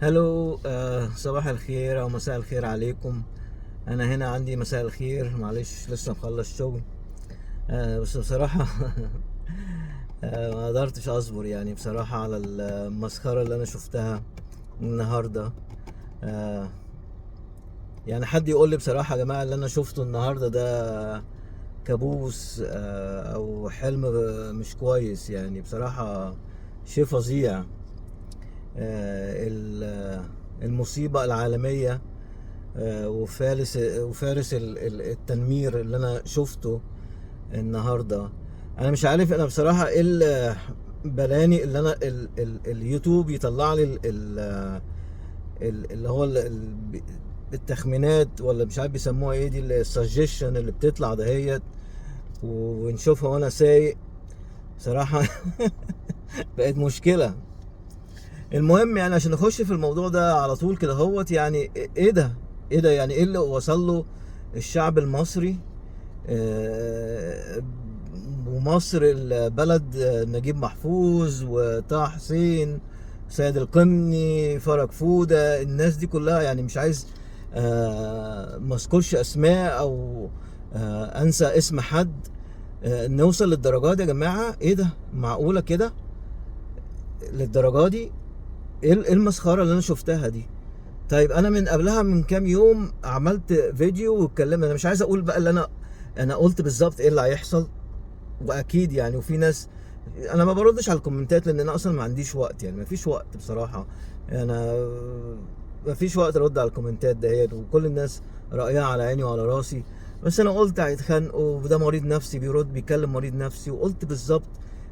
هلو، صباح الخير او مساء الخير عليكم. انا هنا عندي مساء الخير، معلش لسه مخلص شغل. بس بصراحة ما قدرتش اصبر يعني بصراحة على المسخرة اللي انا شفتها النهاردة. آه يعني حد يقول لي بصراحة يا جماعة اللي انا شفته النهاردة ده كابوس او حلم مش كويس يعني بصراحة. شيء فظيع. المصيبة العالمية، وفارس التنمير اللي انا شفته النهارده. انا مش عارف انا بصراحه ايه بلاني اللي انا اليوتيوب يطلع لي اللي هو التخمينات، ولا مش عارف بيسموها ايه دي، السجيشن اللي بتطلع دهيت ونشوفها وانا سايق بصراحه. بقت مشكله. المهم يعني عشان نخش في الموضوع ده على طول كده هوت، يعني ايه ده؟ ايه ده يعني ايه اللي وصل له الشعب المصري؟ آه، ومصر البلد، نجيب محفوظ وطه حسين، سيد القمني، فرج فودة، الناس دي كلها، يعني مش عايز ما اذكرش اسماء او انسى اسم حد. نوصل للدرجات دي يا جماعة؟ ايه ده؟ معقولة كده للدرجة دي؟ إيه المسخرة اللي انا شفتها دي؟ طيب انا من قبلها من كام يوم عملت فيديو واتكلمنا. انا مش عايز اقول بقى اللي انا قلت بالظبط ايه اللي هيحصل، واكيد يعني. وفي ناس، انا ما بردش على الكومنتات لان انا اصلا ما عنديش وقت، يعني ما فيش وقت بصراحة. انا ما فيش وقت ارد على الكومنتات دهيت، وكل الناس رأيها على عيني وعلى راسي. بس انا قلت هيتخانقوا، وده مريض نفسي بيكلم مريض نفسي، وقلت بالظبط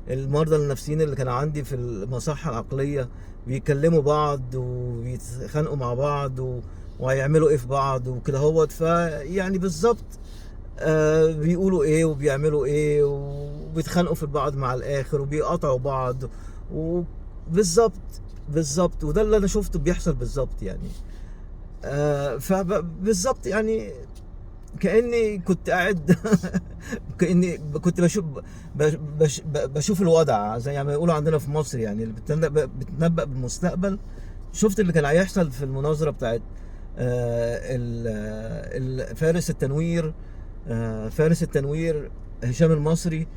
المرضى النفسيين اللي كانوا عندي في المصحة العقلية بيكلموا بعض وبيتخانقوا مع بعض وهيعملوا ايه في بعض وكده هوت. فيعني بالظبط بيقولوا ايه وبيعملوا ايه وبيتخانقوا في بعض مع الاخر وبيقاطعوا بعض. وبالظبط بالظبط، وده اللي انا شفته بيحصل بالظبط يعني. فبالظبط يعني كاني كنت قاعد كاني كنت بشوف الوضع زي ما يقولوا عندنا في مصر، يعني اللي بتنبأ بالمستقبل. شفت اللي كان هيحصل في المناظره بتاعت فارس التنوير. فارس التنوير هشام المصري،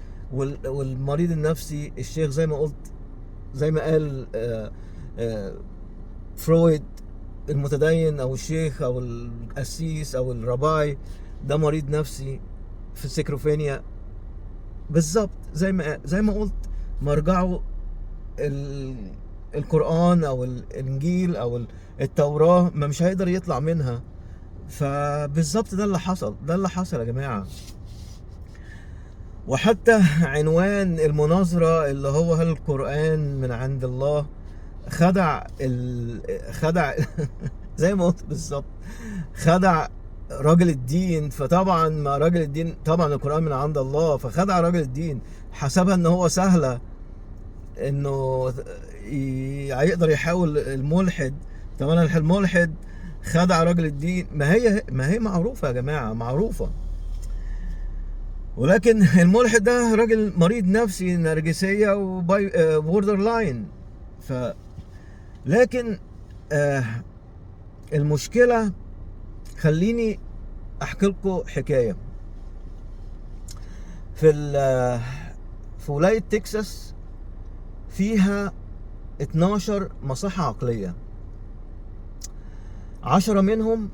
والمريض النفسي الشيخ، زي ما قلت، زي ما قال فرويد، المتدين او الشيخ او القسيس او الرباي، ده مريض نفسي في السكروفينيا. بالظبط زي ما قلت. مرجعه القرآن او الانجيل او التوراة، ما مش هيقدر يطلع منها. فبالظبط ده اللي حصل يا جماعة. وحتى عنوان المناظرة اللي هو هل القرآن من عند الله، خدع زي ما قلت بالظبط، خدع راجل الدين. فطبعا ما راجل الدين طبعا القرآن من عند الله، فخدع راجل الدين، حسبها ان هو سهلة، انه هيقدر يحاول الملحد. طبعا الملحد خدع راجل الدين. ما هي معروفة يا جماعة، معروفة. ولكن الملحد ده راجل مريض نفسي، نرجسية وباي بوردر لاين. ف لكن آه المشكلة، خليني احكي لكم حكاية. في في ولاية تكساس فيها 12 مصحة عقلية. 10 منهم،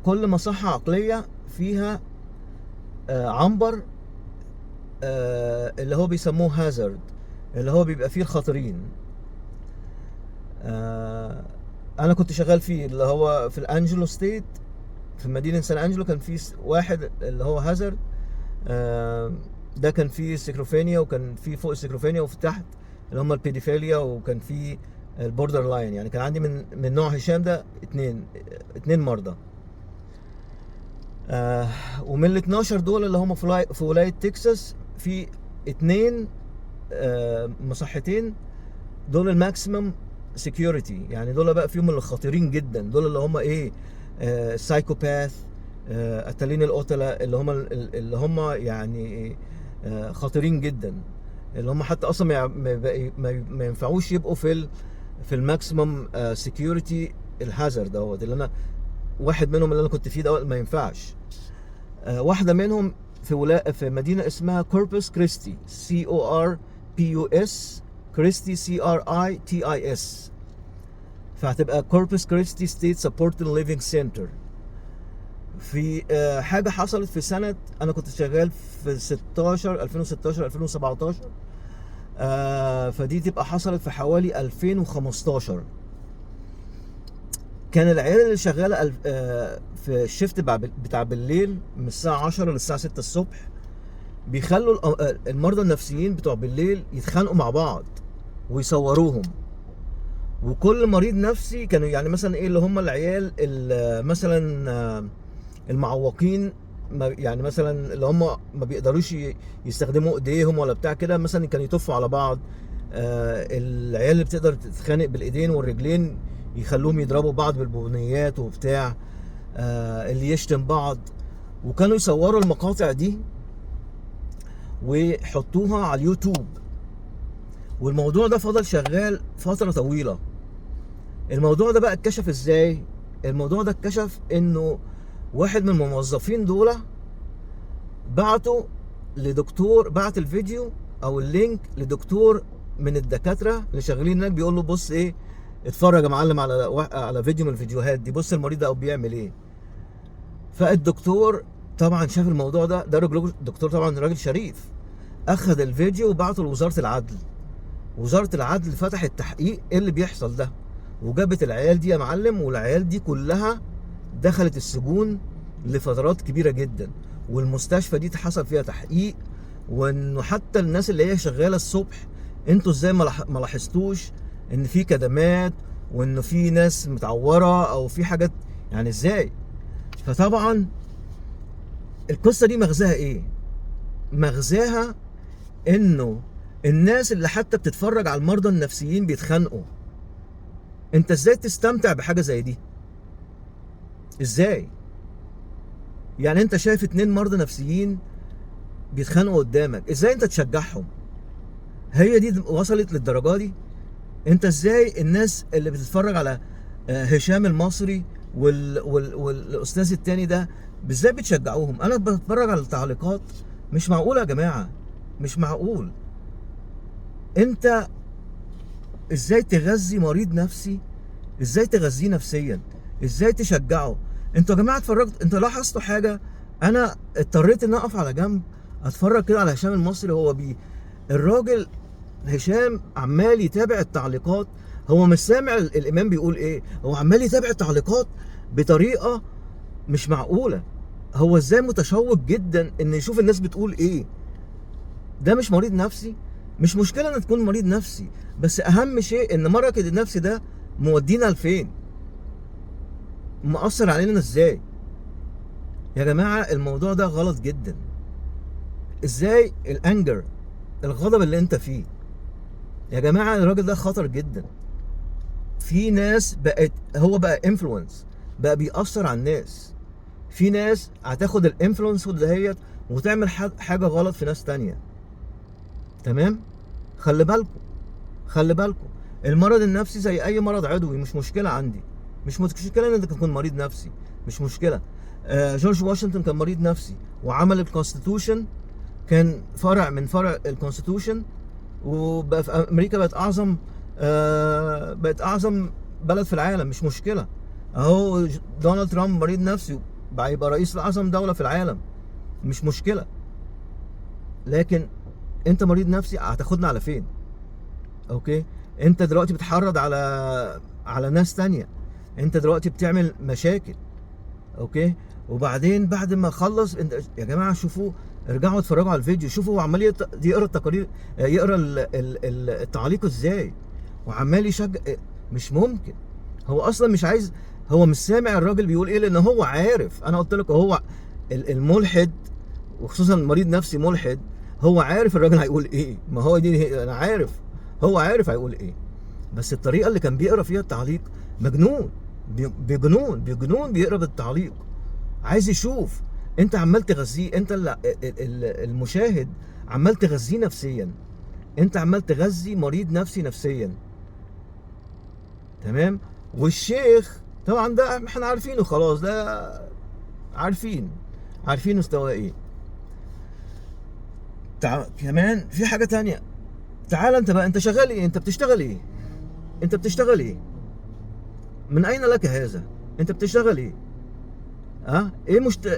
كل مصحة عقلية فيها عنبر اللي هو بيسموه هازارد، اللي هو بيبقى فيه الخطرين. انا كنت شغال فيه، اللي هو في الانجلو ستيت، في مدينة سان انجلو. كان في واحد اللي هو هازارد، ده كان فيه سكروفينيا، وكان فيه فوق السكروفينيا وفي تحت اللي هم البيديفيليا، وكان فيه البوردر لاين. يعني كان عندي من نوع هشام ده اتنين مرضى. ومن ال 12 دول اللي هم في ولاية تكساس، في اتنين مصحتين دول الماكسيمم سكيورتي. يعني دول بقى فيهم اللي خطيرين جدا، دول اللي هم ايه، سايكوباث، قتالين القتلة، اللي هم يعني خطيرين جدا، اللي هم حتى اصلا ما ينفعوش يبقوا في في الماكسيمم سكيورتي الهازارد دوت، اللي انا واحد منهم اللي انا كنت فيه دوت ما ينفعش. واحده منهم في مدينه اسمها كوربوس كريستي، CORPUS كريستي CRISTIS، فهتبقى كوربوس كريستي ستيت سبورتد ليفينج سنتر. في حاجه حصلت في سنه، انا كنت شغال في 2016 2017، فدي تبقى حصلت في حوالي 2015. كان العيال اللي شغاله في الشيفت بتاع بالليل من الساعه 10 للساعه 6 الصبح بيخلوا المرضى النفسيين بتوع بالليل يتخانقوا مع بعض ويصوروهم. وكل مريض نفسي كانوا يعني مثلا ايه اللي هم العيال مثلا المعوقين، يعني مثلا اللي هم ما بيقدروش يستخدموا ايديهم ولا بتاع كده، مثلا كانوا يطفوا على بعض. العيال اللي بتقدر تتخانق بالايدين والرجلين يخلوهم يضربوا بعض بالبنيات وبتاع، اللي يشتم بعض. وكانوا يصوروا المقاطع دي ويحطوها على اليوتيوب، والموضوع ده فضل شغال فترة طويلة. الموضوع ده بقى اتكشف ازاي؟ الموضوع ده اتكشف انه واحد من الموظفين دول بعته لدكتور، بعت الفيديو او اللينك لدكتور من الدكاترة اللي شغالين هناك، بيقول له بص ايه، اتفرج يا معلم على فيديو من الفيديوهات دي، بص المريض ده بيعمل ايه. فالدكتور طبعا شاف الموضوع ده دكتور طبعا راجل شريف، اخذ الفيديو وبعته لوزارة العدل. وزارة العدل فتحت تحقيق ايه اللي بيحصل ده، وجابت العيال دي يا معلم، والعيال دي كلها دخلت السجون لفترات كبيرة جدا، والمستشفى دي حصل فيها تحقيق. وانه حتى الناس اللي هي شغالة الصبح، انتوا ازاي ما لاحظتوش ان في كدمات وانه في ناس متعورة او في حاجات، يعني ازاي؟ فطبعا القصة دي مغزاها ايه؟ مغزاها انه الناس اللي حتى بتتفرج على المرضى النفسيين بيتخانقوا. انت ازاي تستمتع بحاجة زي دي؟ ازاي؟ يعني انت شايف 2 مرضى نفسيين بيتخانقوا قدامك، ازاي انت تشجعهم؟ هي دي وصلت للدرجة دي؟ انت ازاي الناس اللي بتتفرج على هشام المصري والاستاذ التاني ده ازاي بتشجعوهم؟ انا بتفرج على التعليقات، مش معقول يا جماعة، مش معقول. انت ازاي تغذي مريض نفسي؟ ازاي تغذيه نفسيا؟ ازاي تشجعه؟ انتوا يا جماعه اتفرجت، انتوا لاحظتوا حاجه؟ انا اضطريت ان اقف على جنب اتفرج كده على هشام المصري، هو الراجل هشام عمال يتابع التعليقات، هو مش سامع الامام بيقول ايه، هو عمال يتابع التعليقات بطريقه مش معقوله. هو ازاي متشوق جدا ان يشوف الناس بتقول ايه؟ ده مش مريض نفسي؟ مش مشكله ان تكون مريض نفسي، بس اهم شيء ان مرضك النفسي ده مودينا لفين؟ مأثر علينا ازاي؟ يا جماعه الموضوع ده غلط جدا. ازاي الانجر، الغضب اللي انت فيه؟ يا جماعه الراجل ده خطر جدا. في ناس بقت، هو بقى انفلونس، بقى بيأثر على الناس. في ناس هتاخد الانفلونس دهيت وتعمل حاجه غلط في ناس تانية. تمام؟ خلي بالكم، خلي بالكم. المرض النفسي زي اي مرض عضوي، مش مشكله عندي، مش مشكله ان انت تكون مريض نفسي، مش مشكله. جورج واشنطن كان مريض نفسي وعمل الكونستيتيوشن، كان فرع من فرع الكونستيتيوشن، وبقى في امريكا بقت اعظم بلد في العالم، مش مشكله. اهو دونالد ترامب مريض نفسي بقى يبقى رئيس لاعظم دوله في العالم، مش مشكله. لكن انت مريض نفسي هتاخدنا على فين؟ اوكي، انت دلوقتي بتحرض على ناس تانية، انت دلوقتي بتعمل مشاكل. اوكي، وبعدين بعد ما خلص يا جماعه شوفوا، ارجعوا اتفرجوا على الفيديو، شوفوا هو عمال يقرا التقارير، يقرا التعليق ازاي، وعمال يشجع. مش ممكن، هو اصلا مش عايز، هو مش سامع الراجل بيقول ايه، لان هو عارف. انا قلت لك هو الملحد، وخصوصا مريض نفسي ملحد، هو عارف الراجل هيقول ايه. ما هو دي انا عارف، هو عارف هيقول ايه، بس الطريقه اللي كان بيقرا فيها التعليق مجنون، بجنون بيقرا بالتعليق، عايز يشوف. انت عمال تغذيه، انت المشاهد عمال تغذيه نفسيا، انت عمال تغذي مريض نفسي نفسيا. تمام. والشيخ طبعا ده احنا عارفينه خلاص، ده عارفين مستواه ايه. كمان في حاجة تانية. تعال انت بقى، انت شغال ايه؟ انت بتشتغل ايه؟ انت بتشتغل ايه؟ من اين لك هذا؟ انت بتشتغل ايه؟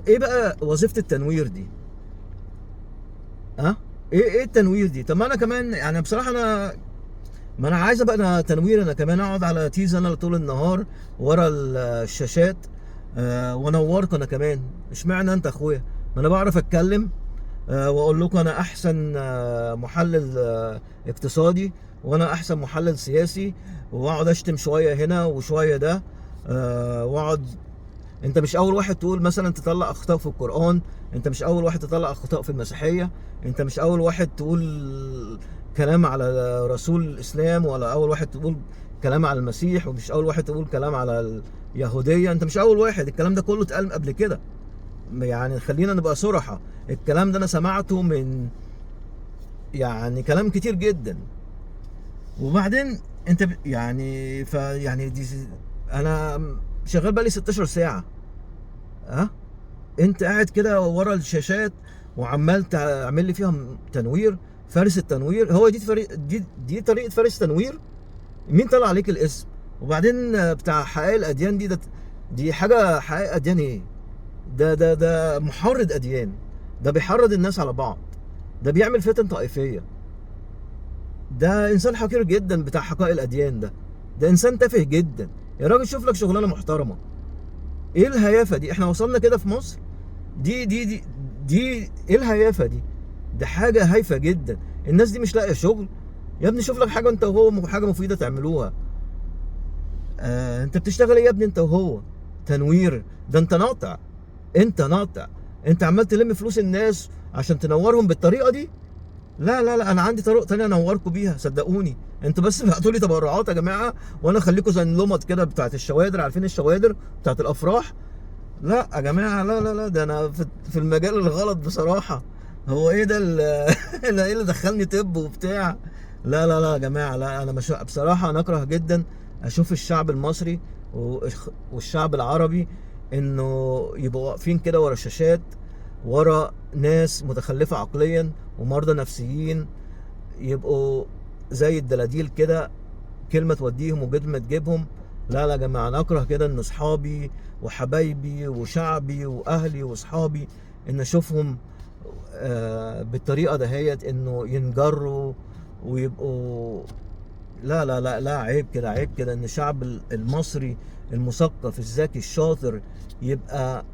ايه بقى وظيفة التنوير دي؟ ها؟ ايه التنوير دي؟ طب ما انا كمان يعني بصراحة ما انا عايز ابقى انا تنوير، انا كمان اقعد على تيز انا طول النهار ورا الشاشات وانوركم انا كمان. اشمعنى انت اخويا؟ ما انا بعرف اتكلم واقول لكم انا احسن محلل اقتصادي، وانا احسن محلل سياسي، واقعد اشتم شويه هنا وشويه ده واقعد. انت مش اول واحد تقول مثلا تطلع اخطاء في القرآن، انت مش اول واحد تطلع اخطاء في المسيحية، انت مش اول واحد تقول كلام على رسول الاسلام، ولا اول واحد تقول كلام على المسيح، ومش اول واحد تقول كلام على اليهودية. انت مش اول واحد، الكلام ده كله اتقال قبل كده. يعني خلينا نبقى صراحة، الكلام ده انا سمعته من يعني كلام كتير جدا. وبعدين انت يعني دي انا شغال بقالي 16 ساعة. ها؟ انت قاعد كده ورا الشاشات وعمال تعمل لي فيها تنوير، فارس التنوير. هو دي طريقة فارس تنوير؟ مين طلع عليك الاسم؟ وبعدين بتاع حقائق الاديان دي حاجة. حقائق اديان ايه؟ ده محرض اديان، ده بيحرض الناس على بعض، ده بيعمل فتن طائفية، ده انسان حقير جدا بتاع حقائق الاديان. ده انسان تافه جدا. يا راجل شوف لك شغلانة محترمة. ايه الهيافة دي؟ احنا وصلنا كده في مصر؟ دي ايه الهيافه دي؟ ده حاجه هايفه جدا. الناس دي مش لاقيه شغل. يا ابني شوف لك حاجه انت وهو، حاجه مفيده تعملوها. انت بتشتغل ايه يا ابني انت وهو؟ تنوير؟ ده انت ناطع. انت عمال تلم فلوس الناس عشان تنورهم بالطريقه دي. لا لا لا، انا عندي طرق تانية انوركم بيها صدقوني. انتوا بس ابعتوا لي تبرعات يا جماعه، وانا اخليكم زي اللمط كده بتاعت الشوادر. عارفين الشوادر بتاعت الافراح؟ لا يا جماعه، لا لا لا، ده انا في المجال الغلط بصراحه. هو ايه ده انا ايه اللي دخلني طب وبتاع؟ لا لا لا يا جماعه، لا. انا مش بصراحه، انا اكره جدا اشوف الشعب المصري والشعب العربي انه يبقوا واقفين كده ورا الشاشات، ورا ناس متخلفه عقليا ومرضى نفسيين، يبقوا زي الدلاديل كده، كلمه توديهم وكلمه تجيبهم. لا لا يا جماعه، انا اكره كده ان اصحابي وحبايبي وشعبي واهلي واصحابي ان اشوفهم بالطريقه دهيت، انه ينجروا ويبقوا. لا لا لا لا، عيب كده، عيب كده ان الشعب المصري المثقف الذكي الشاطر يبقى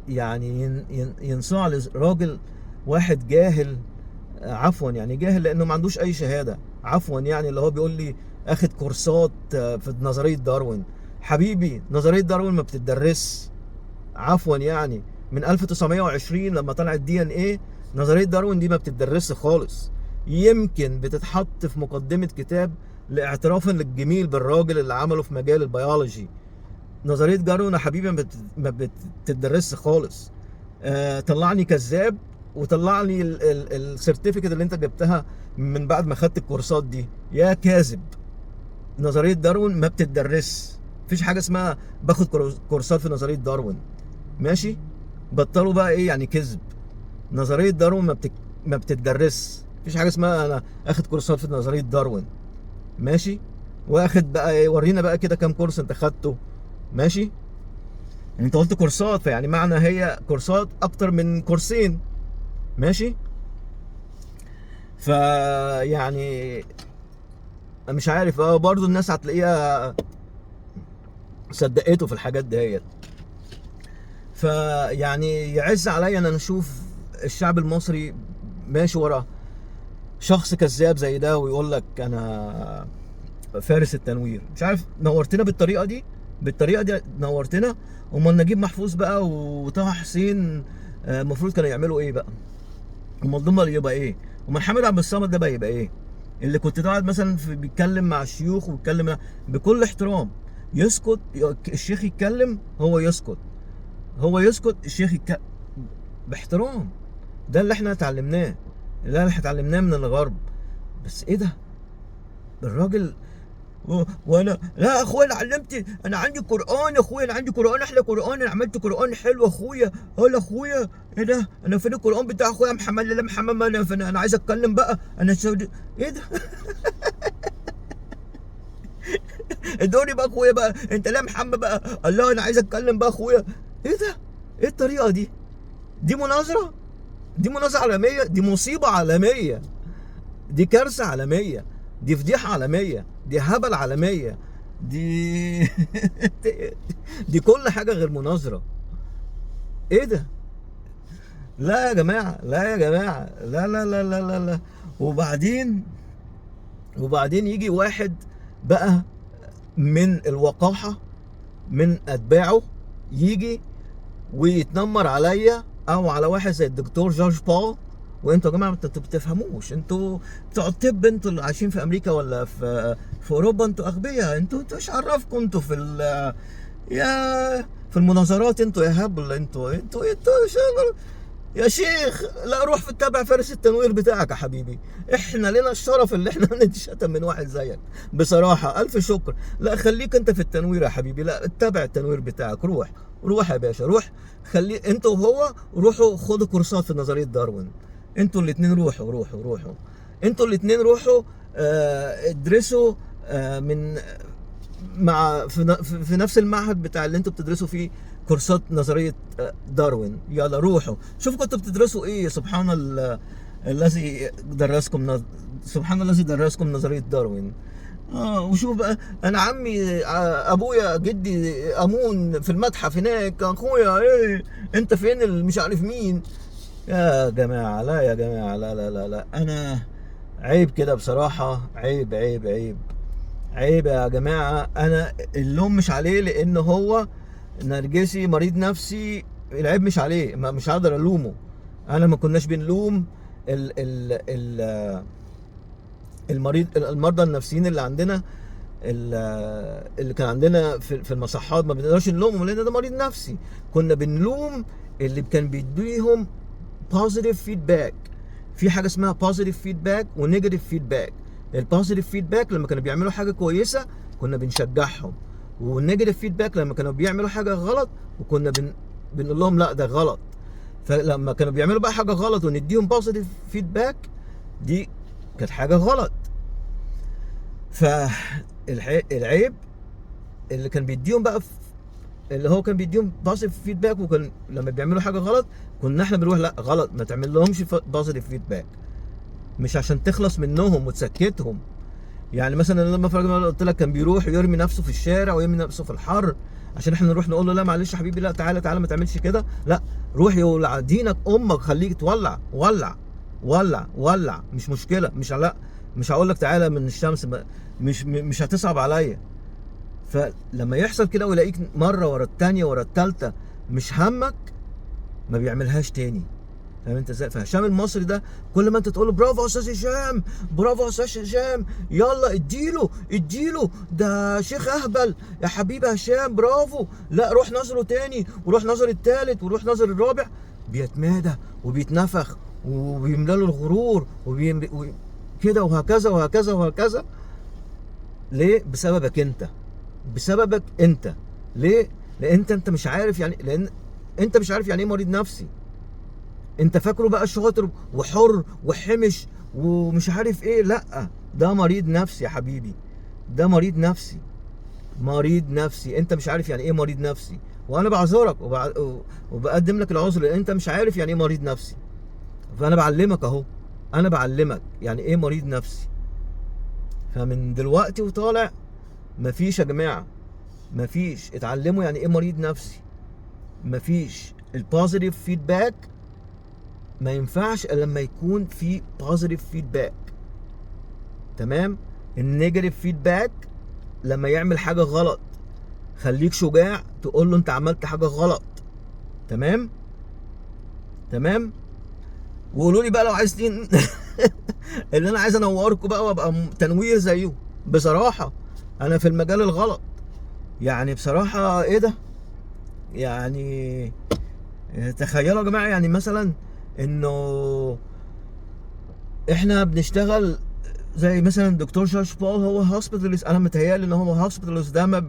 يعني ينصاع لراجل واحد جاهل. عفوا يعني جاهل لانه ما عندوش اي شهاده. عفوا يعني اللي هو بيقول لي اخد كورسات في نظريه داروين. حبيبي نظريه داروين ما بتدرس. عفوا يعني من 1920 لما طلعت دي ان ايه، نظريه داروين دي ما بتدرس خالص. يمكن بتتحط في مقدمه كتاب لاعترافا للجميل بالراجل اللي عمله في مجال البيولوجي. نظريه داروين يا حبيبي ما بتدرس خالص. طلعني كذاب، وطلع لي السيرتيفيكت اللي انت جبتها من بعد ما خدت الكورسات دي يا كاذب. نظريه داروين ما بتدرس. مفيش حاجه اسمها باخد كورسات في نظريه داروين. ماشي؟ بطلوا بقى ايه يعني كذب. نظريه داروين ما بتدرس. مفيش حاجه اسمها انا اخد كورسات في نظريه داروين. ماشي؟ واخد بقى ايه؟ ورينا بقى كده كام كورس انت خدته. ماشي؟ يعني انت قلت كورسات، فيعني معنى هي كورسات اكتر من كورسين. ماشي؟ فيعني مش عارف، برضو الناس هتلاقيها صدقته في الحاجات ديت. فيعني يعز عليا ان انا اشوف الشعب المصري ماشي ورا شخص كذاب زي ده، ويقول لك انا فارس التنوير. مش عارف، نورتنا بالطريقه دي نورتنا. امال نجيب محفوظ بقى وطه حسين المفروض كانوا يعملوا ايه بقى؟ امال دول يبقى ايه؟ امال حامد عبد الصمد ده بقى يبقى ايه؟ اللي كنت قاعد مثلا بيتكلم مع الشيوخ وبيتكلم بكل احترام، يسكت الشيخ يتكلم هو يسكت، هو يسكت الشيخ يتكلم باحترام. ده اللي احنا اتعلمناه، اللي احنا اتعلمناه من الغرب. بس ايه ده؟ الراجل وانا لا يا اخويا، انا علمت، انا عندي قران يا اخويا، انا عندي قران، احلى قران، انا عملت قران حلو يا اخويا. قال اخويا ايه ده؟ انا فين القران بتاع اخويا محمد؟ لا محمد، ما انا فين؟ انا عايز اتكلم بقى، انا ايه ده؟ ادوني بقى اخويا بقى، انت لا محمد بقى، الله انا عايز اتكلم بقى اخويا. ايه ده؟ ايه الطريقه دي؟ دي مناظره؟ دي مناظره عالميه؟ دي مصيبه عالميه، دي كارثه عالميه، دي فضيحه عالميه، دي هبل عالميه، دي دي كل حاجه غير مناظره. ايه ده؟ لا يا جماعه، لا يا جماعه، لا لا لا لا لا, لا. وبعدين يجي واحد بقى من الوقاحه، من اتباعه، يجي ويتنمر عليا او على واحد زي الدكتور جورج بول. وانتوا يا جماعه انتوا بتفهموش، انتوا بتوع الطب، انتوا اللي عايشين في امريكا ولا في اوروبا، انتوا اغبياء، انتوا ايش عرفكم انتوا يا في المناظرات، انتوا يا هبل، انتوا يا شيخ. لا روح في تتابع فارس التنوير بتاعك يا حبيبي، احنا لنا الشرف اللي احنا نتشتم من واحد زيك، بصراحه الف شكر. لا خليك انت في التنوير يا حبيبي، لا اتبع التنوير بتاعك، روح يا باشا، روح. خلي انت وهو روحوا خدوا كورسات في نظريه داروين، انتوا الاثنين روحوا انتوا الاثنين روحوا ادرسوا من مع في نفس المعهد بتاع اللي انتوا بتدرسوا فيه كورسات نظريه داروين. يلا روحوا شوفوا كنتوا بتدرسوا ايه. الذي سبحان الذي درسكم نظريه داروين. وشوف بقى، انا عمي ابويا جدي امون في المتحف هناك، اخويا ايه انت فين مش عارف مين. يا جماعه لا، يا جماعه لا لا لا لا، انا عيب كده بصراحه، عيب عيب عيب عيب يا جماعه. انا اللوم مش عليه لان هو نرجسي مريض نفسي، العيب مش عليه، مش هقدر الومه. انا ما كناش بنلوم ال ال ال المرضى النفسيين اللي عندنا، اللي كان عندنا في المصحات، ما بنقدرش نلومهم لان ده مريض نفسي. كنا بنلوم اللي كان بيديهم بوزيتيف فيدباك. في حاجه اسمها بوزيتيف فيدباك ونيجاتيف فيدباك. البوزيتيف فيدباك لما كانوا بيعملوا حاجه كويسه كنا بنشجعهم، والنيجاتيف فيدباك لما كانوا بيعملوا حاجه غلط وكنا بنقول لهم لا ده غلط. فلما كانوا بيعملوا بقى حاجه غلط ونديهم بوزيتيف فيدباك، دي كانت حاجه غلط. فالعيب اللي كان بيديهم بقى اللي هو كان بيديهم بوزيتيف فيدباك، وكان لما بيعملوا حاجه غلط كنا احنا بنروح لا غلط ما تعمل لهمش بوزيتيف فيدباك، مش عشان تخلص منهم وتسكتهم. يعني مثلا لما قلت لك كان بيروح يرمي نفسه في الشارع ويرمي نفسه في الحر، عشان احنا نروح نقول له لا معلش يا حبيبي، لا تعالى تعالى ما تعملش كده، لا روح يولع دينك امك، خليك تولع، ولع مش مشكله، مش هقول لك تعالى من الشمس، مش هتصعب عليا. فلما يحصل كده ويلاقيك مره ورا الثانيه ورا الثالثه مش همك، ما بيعملهاش تاني. فاهم انت ازاي؟ فهشام المصري ده كل ما انت تقول له برافو يا استاذ هشام، برافو يا استاذ هشام، يلا اديله ده شيخ اهبل يا حبيبي هشام برافو، لا روح نظره تاني وروح نظر الثالث وروح نظر الرابع، بيتمادى وبيتنفخ وبيملى له الغرور كده وهكذا وهكذا وهكذا. ليه؟ بسببك انت. ليه؟ لان انت مش عارف يعني، لان انت مش عارف يعني ايه مريض نفسي. انت فاكره بقى شاطر وحر وحمش ومش عارف ايه، لا ده مريض نفسي يا حبيبي، ده مريض نفسي. انت مش عارف يعني ايه مريض نفسي، وانا بعذرك وبقدم لك العذر لان انت مش عارف يعني ايه مريض نفسي. فانا بعلمك اهو، انا بعلمك يعني ايه مريض نفسي. فمن دلوقتي وطالع مفيش يا جماعه، مفيش، اتعلموا يعني ايه مريض نفسي. مفيش البوزيتيف فيدباك، ما ينفعش الا لما يكون في بوزيتيف فيدباك، تمام. النيجاتيف فيدباك لما يعمل حاجه غلط خليك شجاع تقول له انت عملت حاجه غلط، تمام. وقولوا لي بقى لو عايزين اللي انا عايز انوركم بقى وابقى تنوير زيه. بصراحه انا في المجال الغلط، يعني بصراحه ايه ده يعني. تخيلوا يا جماعه، يعني مثلا انه احنا بنشتغل زي مثلا الدكتور جورج بول هو هوسبيتاليست. انا متهيألي ان هو هوسبيتاليست ده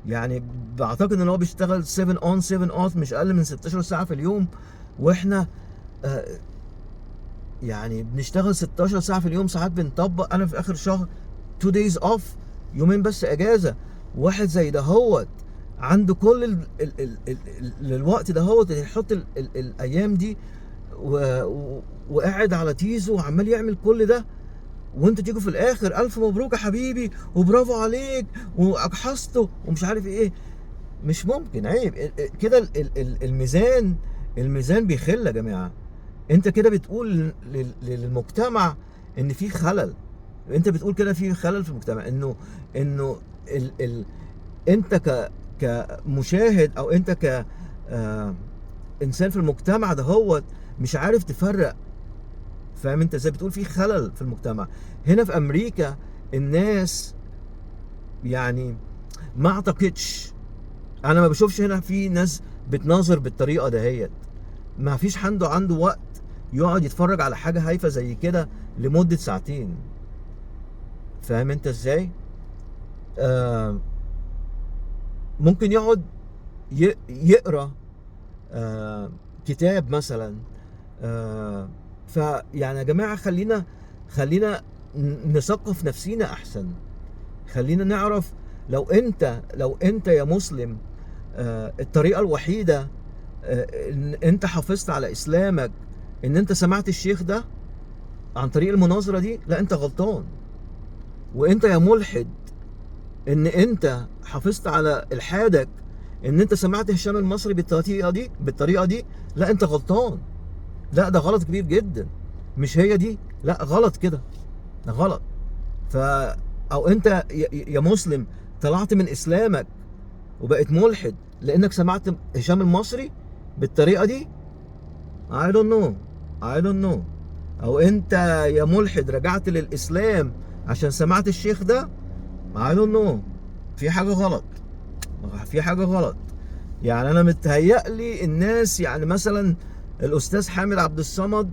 يعني بعتقد ان هو بيشتغل 7 اون 7 اوف، مش اقل من 16 ساعه في اليوم. واحنا آه يعني بنشتغل 16 ساعه في اليوم، ساعات بنطبق. انا في اخر شهر 2 days اوف، يومين بس اجازه. واحد زي ده هوت عنده كل الوقت ده هوت يحط الايام دي وقاعد على تيزو وعمال يعمل كل ده، وانت تيجي في الاخر الف مبروك يا حبيبي وبرافو عليك واجحظته ومش عارف ايه. مش ممكن، عيب كده. الميزان بيخل يا جماعه. انت كده بتقول للمجتمع ان في خلل. انت بتقول كده في خلل في المجتمع، انه ال ال انت كمشاهد، او انت ك انسان في المجتمع ده هو مش عارف تفرق. فاهم انت ازاي؟ بتقول في خلل في المجتمع. هنا في امريكا الناس يعني ما اعتقدش، انا ما بشوفش هنا في ناس بتناظر بالطريقه دهيت. ما فيش عنده وقت يقعد يتفرج على حاجه هايفه زي كده لمده ساعتين. فاهم انت ازاي؟ ممكن يقعد يقرا كتاب مثلا. فيعني يا جماعه خلينا نثقف نفسينا احسن. خلينا نعرف لو انت يا مسلم الطريقه الوحيده ان انت حافظت على اسلامك ان انت سمعت الشيخ ده عن طريق المناظره دي، لا انت غلطان. وانت يا ملحد ان انت حافظت على الحادك ان انت سمعت هشام المصري بالطريقه دي، لا انت غلطان. لا ده غلط كبير جدا. مش هي دي، لا غلط كده، ده غلط. او انت يا مسلم طلعت من اسلامك وبقيت ملحد لانك سمعت هشام المصري بالطريقه دي. I don't know. او انت يا ملحد رجعت للاسلام عشان سمعت الشيخ ده. I don't know. في حاجه غلط. يعني انا متهيألي الناس، يعني مثلا الاستاذ حامد عبد الصمد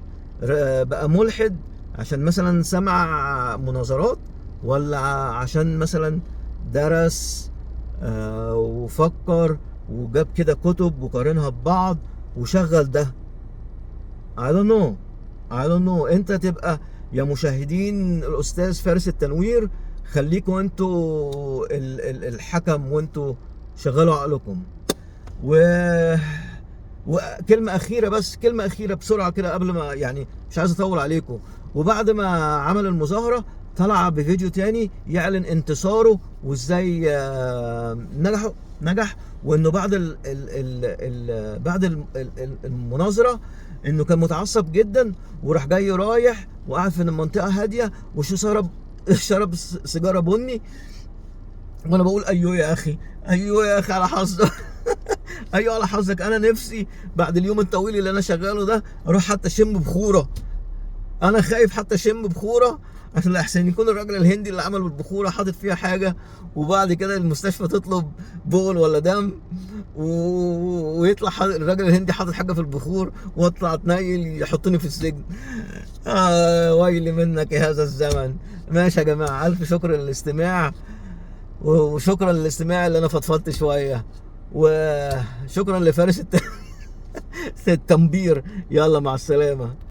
بقى ملحد عشان مثلا سمع مناظرات، ولا عشان مثلا درس وفكر وجاب كده كتب وقارنها ببعض وشغل ده. I don't know. انت تبقى يا مشاهدين الاستاذ فارس التنوير، خليكم انتوا الحكم وانتوا شغلوا عقلكم. وكلمة أخيرة بسرعة كده قبل ما، يعني مش عايز أطول عليكم. وبعد ما عمل المظاهرة طلع بفيديو تاني يعلن انتصاره وازاي نجح. وانه بعد المناظرة انه كان متعصب جدا، وراح جاي رايح وقعد في منطقة هادية شرب سيجارة بني. وانا بقول ايوه يا اخي على حظك. ايوه على حظك. انا نفسي بعد اليوم الطويل اللي انا شغاله ده اروح حتى اشم بخوره. انا خايف حتى اشم بخوره عشان احسن يكون الراجل الهندي اللي عمل البخوره حاطط فيها حاجه، وبعد كده المستشفى تطلب بول ولا دم ويطلع الراجل الهندي حاطط حاجه في البخور، واطلع اتنيل يحطوني في السجن. ويلي منك يا هذا الزمن. ماشي يا جماعه، الف شكر للاستماع. وشكرا للاستماع اللي انا فضفضت شويه. وشكرا لفارس التنبير. يلا مع السلامه.